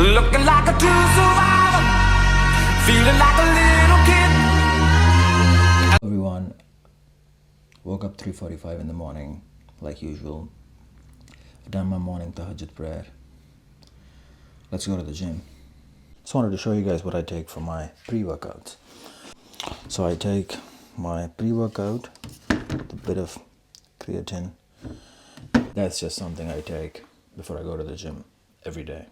Looking like a true survivor, feeling like a little kid. Everyone, woke up 3:45 in the morning, like usual. I've done my morning tahajjud prayer. Let's go to the gym. Just wanted to show you guys what I take for my pre-workouts. So I take my pre-workout, a bit of creatine. That's just something I take before I go to the gym every day.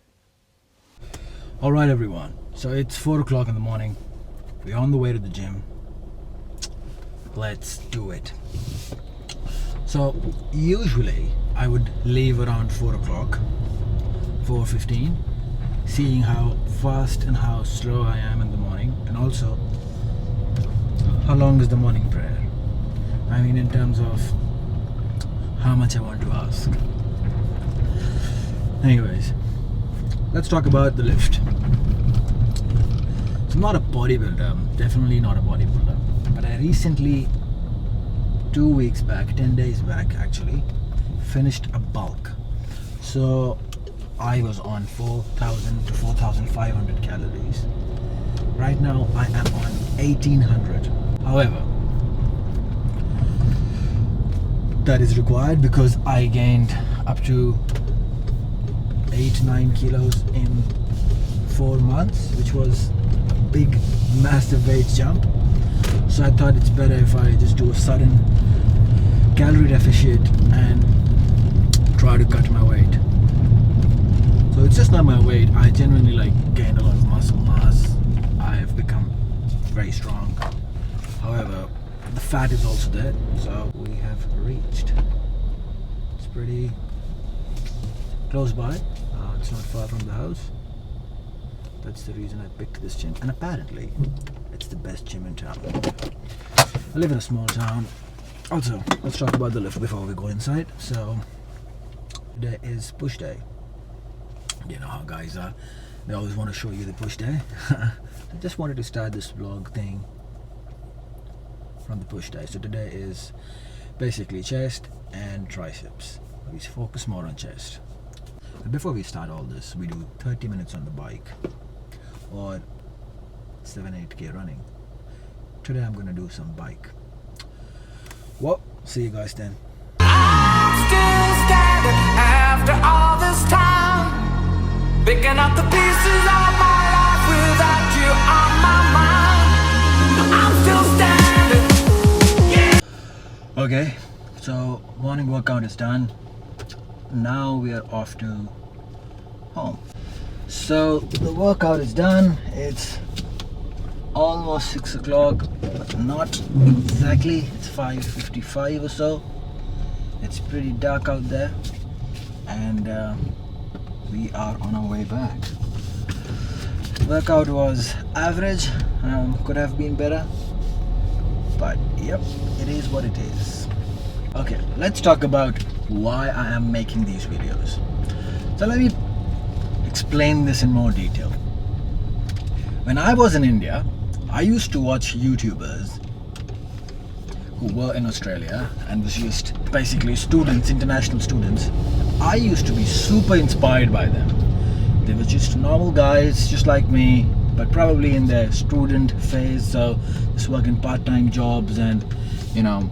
Alright everyone, so it's 4 o'clock in the morning. We're on the way to the gym. Let's do it. So usually I would leave around 4 o'clock, 4:15, seeing how fast and how slow I am in the morning, and also how long is the morning prayer. I mean, in terms of how much I want to ask. Anyways, let's talk about the lift. So I'm not a bodybuilder, definitely not a bodybuilder, but I recently, 2 weeks back, 10 days back actually, finished a bulk. So I was on 4,000 to 4,500 calories. Right now I am on 1,800. However, that is required because I gained up to 8-9 kilos in 4 months, which was a big, massive weight jump. So I thought it's better if I just do a sudden calorie deficit and try to cut my weight. So it's just not my weight. I genuinely gained a lot of muscle mass. I've become very strong. However, the fat is also there. So we have reached. It's pretty close by. It's not far from the house. That's the reason I picked this gym. And apparently, it's the best gym in town. I live in a small town. Also, let's talk about the lift before we go inside. So, today is push day. You know how guys are. They always want to show you the push day. I just wanted to start this vlog thing from the push day. So today is basically chest and triceps. We focus more on chest. But before we start all this, we do 30 minutes on the bike or 7-8k running. Today I'm gonna do some bike. Well, see you guys then. I'm still standing after all this time, picking up the pieces of my life without you on my mind. I'm still standing. Yeah. Okay, so morning workout is done. Now we are off to home. So the workout is done. It's almost 6 o'clock, but not exactly. It's 5:55 or so. It's pretty dark out there, and we are on our way back. Workout was average. Could have been better, but yep, it is what it is. Okay, let's talk about why I am making these videos. So let me explain this in more detail. When I was in India, I used to watch YouTubers who were in Australia and was just basically students, international students. I used to be super inspired by them. They were just normal guys, just like me, but probably in their student phase, so just working part-time jobs and, you know,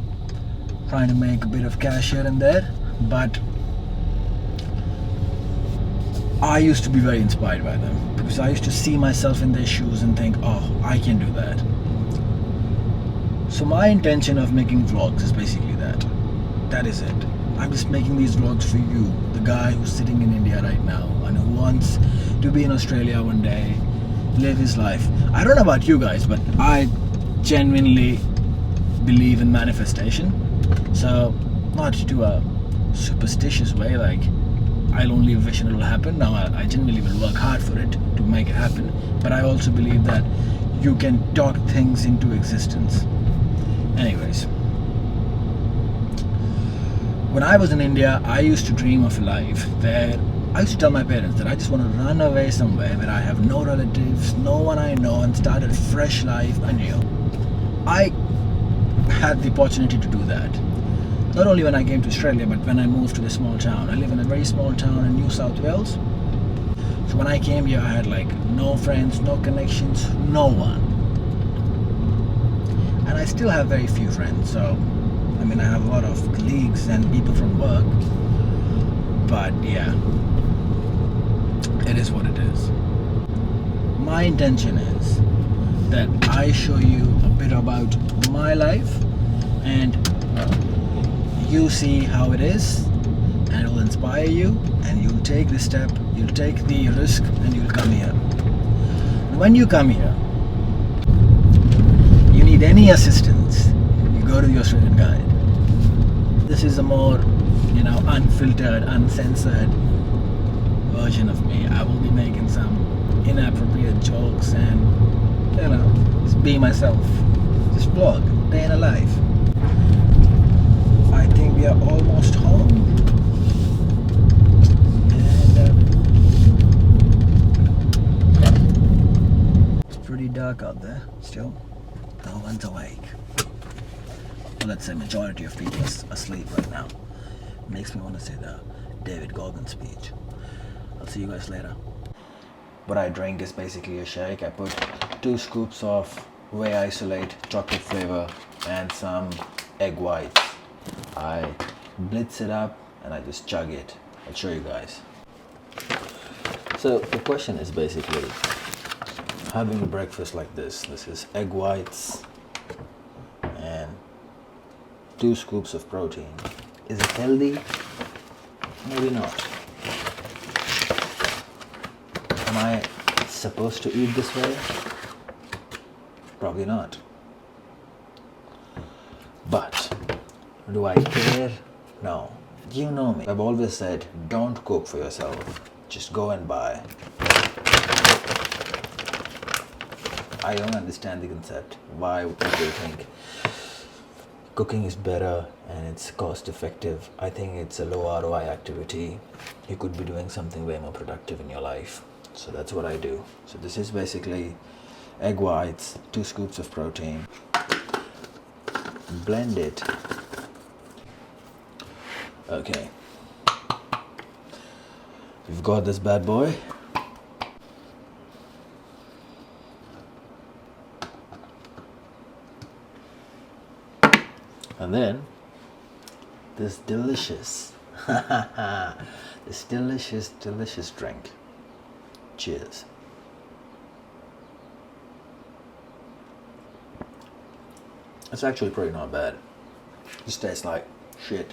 trying to make a bit of cash here and there. But I used to be very inspired by them because I used to see myself in their shoes and think, oh, I can do that. So my intention of making vlogs is basically that. That is it. I'm just making these vlogs for you, the guy who's sitting in India right now and who wants to be in Australia one day, live his life. I don't know about you guys, but I genuinely believe in manifestation. So, not to a superstitious way, like I'll only wish it will happen. Now I genuinely will work hard for it to make it happen, but I also believe that you can talk things into existence. Anyways, when I was in India, I used to dream of a life where I used to tell my parents that I just want to run away somewhere where I have no relatives, no one I know, and start a fresh life anew. I had the opportunity to do that. Not only when I came to Australia, but when I moved to the small town. I live in a very small town in New South Wales. So when I came here, I had like no friends, no connections, no one. And I still have very few friends. So, I mean, I have a lot of colleagues and people from work. But yeah, it is what it is. My intention is that I show you a bit about my life and you see how it is, and it will inspire you, and you'll take the step, you'll take the risk, and you'll come here. When you come here, you need any assistance, you go to your student guide. This is a more, unfiltered, uncensored version of me. I will be making some inappropriate jokes and, just be myself. Just vlog, day in a life. I think we are almost home. And it's pretty dark out there still. No one's awake. Well, let's say majority of people are asleep right now. Makes me want to say the David Goggin speech. I'll see you guys later. What I drink is basically a shake. I put 2 scoops of whey isolate, chocolate flavor, and some egg whites. I blitz it up and I just chug it. I'll show you guys. So the question is basically having a breakfast like this. This is egg whites and 2 scoops of protein. Is it healthy? Maybe not. Am I supposed to eat this way? Probably not. But do I care? No. You know me. I've always said, don't cook for yourself. Just go and buy. I don't understand the concept. Why people think cooking is better and it's cost effective. I think it's a low ROI activity. You could be doing something way more productive in your life. So that's what I do. So this is basically egg whites, 2 scoops of protein. Blend it. Okay. We've got this bad boy. And then this delicious drink. Cheers. It's actually pretty not bad. Just tastes like shit.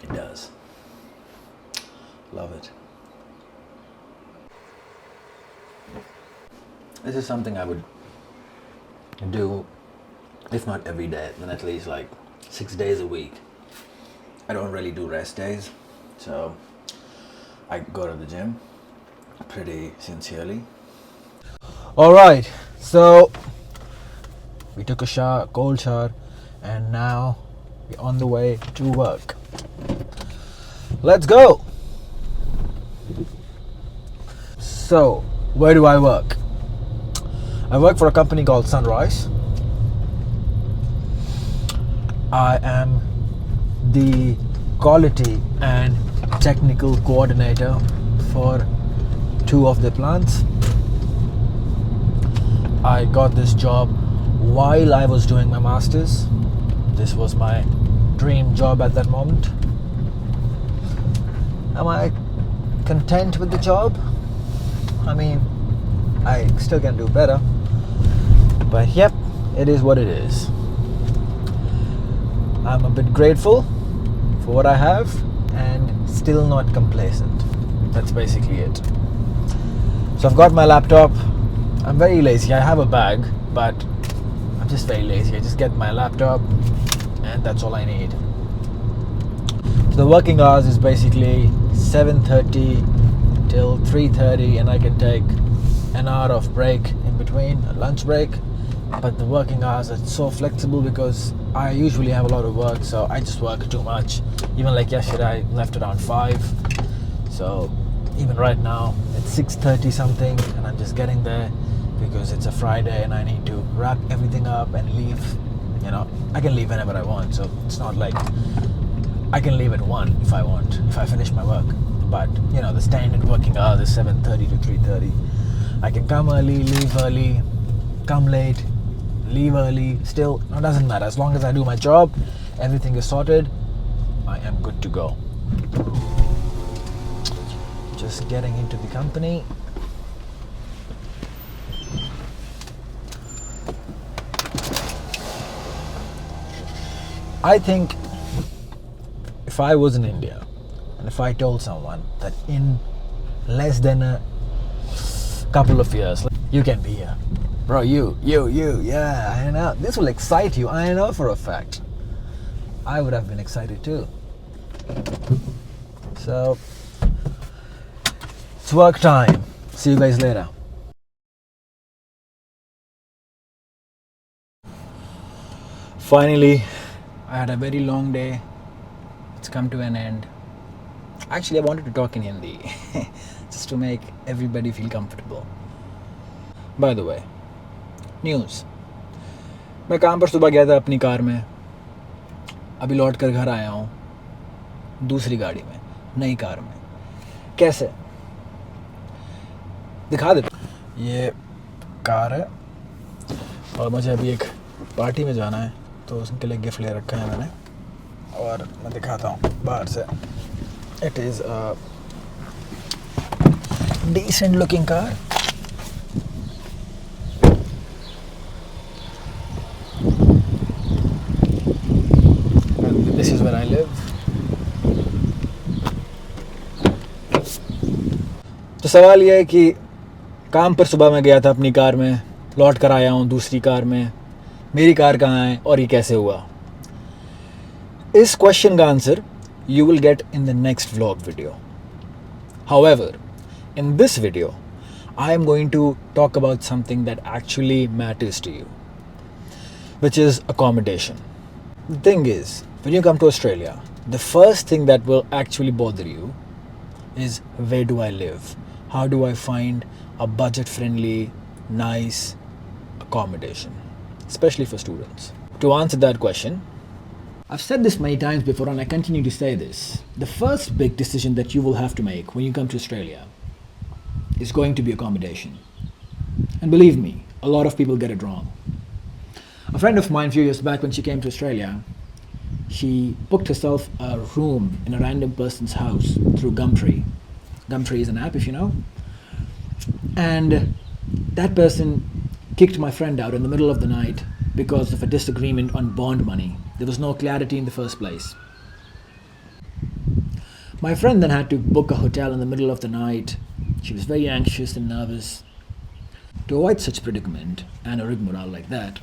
It does. Love it. This is something I would do, if not every day, then at least like 6 days a week. I don't really do rest days, so I go to the gym pretty sincerely. Alright, so we took a shower, cold shower, and now we're on the way to work. Let's go! So, where do I work? I work for a company called Sunrise. I am the quality and technical coordinator for 2 of the plants. I got this job while I was doing my masters. This was my dream job at that moment. Am I content with the job? I mean, I still can do better, but yep, it is what it is. I'm a bit grateful for what I have and still not complacent. That's basically it. So I've got my laptop. I'm very lazy. I have a bag, but I'm just very lazy. I just get my laptop and that's all I need. So the working hours is basically 7:30 till 3:30, and I can take an hour of break in between, a lunch break. But the working hours are so flexible because I usually have a lot of work, so I just work too much. Even like yesterday, I left around 5. So even right now, it's 6:30 something, and I'm just getting there because it's a Friday and I need to wrap everything up and leave, I can leave whenever I want. So it's not like I can leave at 1 if I want, if I finish my work. But, the standard working hours is 7:30 to 3:30. I can come early, leave early, come late, leave early. Still, it doesn't matter. As long as I do my job, everything is sorted, I am good to go. Just getting into the company. I think if I was in India and if I told someone that in less than a couple of years you can be here, bro, yeah, I know, this will excite you, I know for a fact, I would have been excited too. So it's work time. See you guys later. Finally, I had a very long day. It's come to an end. Actually, I wanted to talk in Hindi just to make everybody feel comfortable. By the way, news. मैं काम पर सुबह गया था अपनी car में. अभी लौट कर घर आया हूँ दूसरी गाड़ी में, नई कार में. कैसे? दिखा देता. ये कार है और मुझे अभी एक पार्टी में जाना है, तो उसके लिए गिफ्ट ले रखा है मैंने. और मैं दिखाता हूँ बाहर से. It is a decent looking car. This is where I live. तो सवाल यह है कि काम पर सुबह मैं गया था अपनी कार में, लौट कर आया हूँ दूसरी कार में. मेरी कार कहाँ है और ये कैसे हुआ? इस क्वेश्चन का answer you will get in the next vlog video. However, in this video, I am going to talk about something that actually matters to you, which is accommodation. The thing is, when you come to Australia, the first thing that will actually bother you is where do I live? How do I find a budget-friendly, nice accommodation, especially for students? To answer that question, I've said this many times before and I continue to say this. The first big decision that you will have to make when you come to Australia is going to be accommodation. And believe me, a lot of people get it wrong. A friend of mine a few years back when she came to Australia, she booked herself a room in a random person's house through Gumtree. Gumtree is an app, if you know. And that person kicked my friend out in the middle of the night because of a disagreement on bond money. There was no clarity in the first place. My friend then had to book a hotel in the middle of the night. She was very anxious and nervous. To avoid such predicament and a rigmarole like that,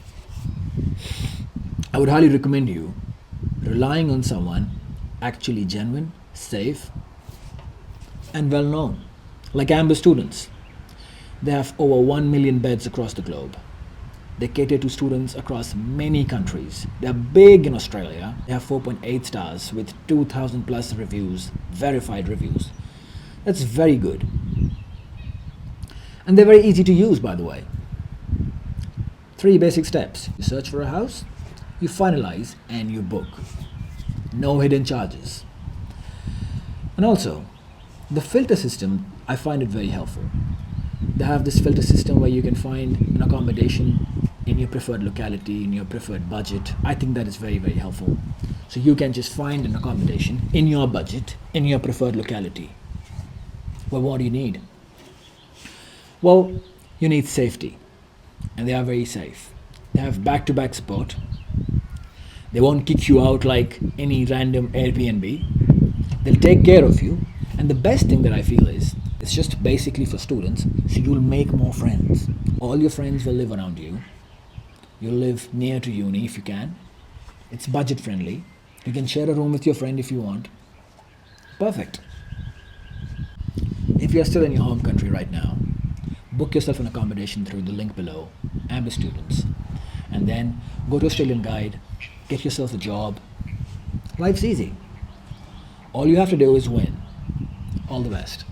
I would highly recommend you relying on someone actually genuine, safe, and well known, like Amber Students. They have over 1 million beds across the globe. They cater to students across many countries. They are big in Australia. They have 4.8 stars with 2,000 plus reviews, verified reviews. That's very good. And they're very easy to use, by the way. 3 basic steps. You search for a house, you finalize, and you book. No hidden charges. And also, the filter system, I find it very helpful. They have this filter system where you can find an accommodation in your preferred locality, in your preferred budget. I think that is very, very helpful. So you can just find an accommodation in your budget, in your preferred locality. Well, what do you need? Well, you need safety. And they are very safe. They have back-to-back support. They won't kick you out like any random Airbnb. They'll take care of you. And the best thing that I feel is, it's just basically for students, so you'll make more friends. All your friends will live around you. You'll live near to uni if you can. It's budget friendly. You can share a room with your friend if you want. Perfect. If you're still in your home country right now, book yourself an accommodation through the link below, Amber Students. And then go to Australian Guide, get yourself a job. Life's easy. All you have to do is win. All the best.